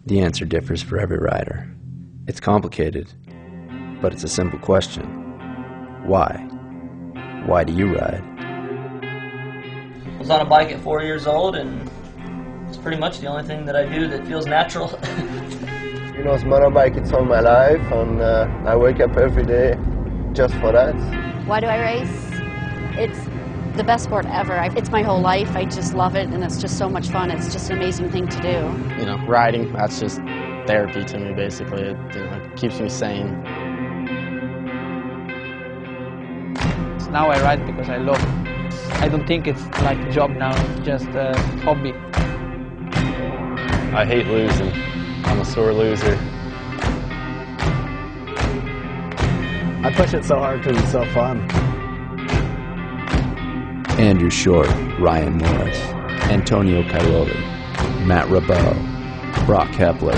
The answer differs for every rider. It's complicated, but it's a simple question. Why? Why do you ride? I was on a bike at 4 years old, and it's pretty much the only thing that I do that feels natural. You know, motorbike, it's all my life, and I wake up every day just for that. Why do I race? It's the best sport ever. It's my whole life. I just love it, and it's just so much fun. It's just an amazing thing to do. You know, riding, that's just therapy to me, basically. It keeps me sane. Now I ride because I love it. I don't think it's like a job now, it's just a hobby. I hate losing. I'm a sore loser. I push it so hard because it's so fun. Andrew Short, Ryan Morris, Antonio Cairoli, Matt Rabot, Brock Kepler,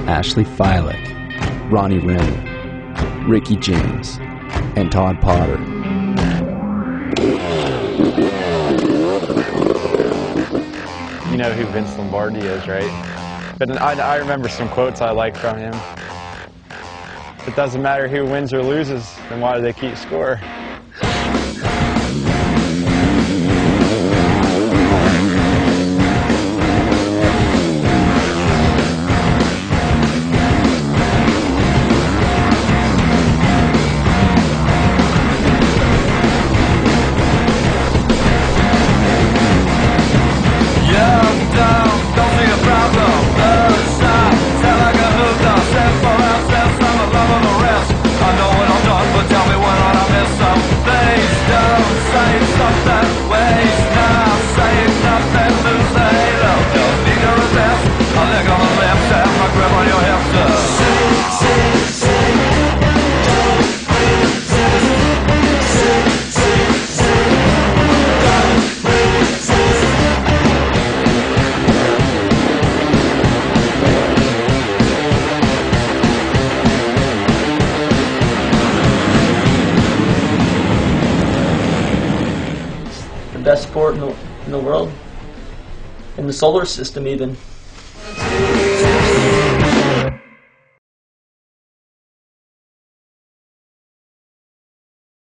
Ashley Feilich, Ronnie Rennie, Ricky James, and Todd Potter. You know who Vince Lombardi is, right? But I remember some quotes I like from him. It doesn't matter who wins or loses, then why do they keep score? The best sport in the world, in the solar system even.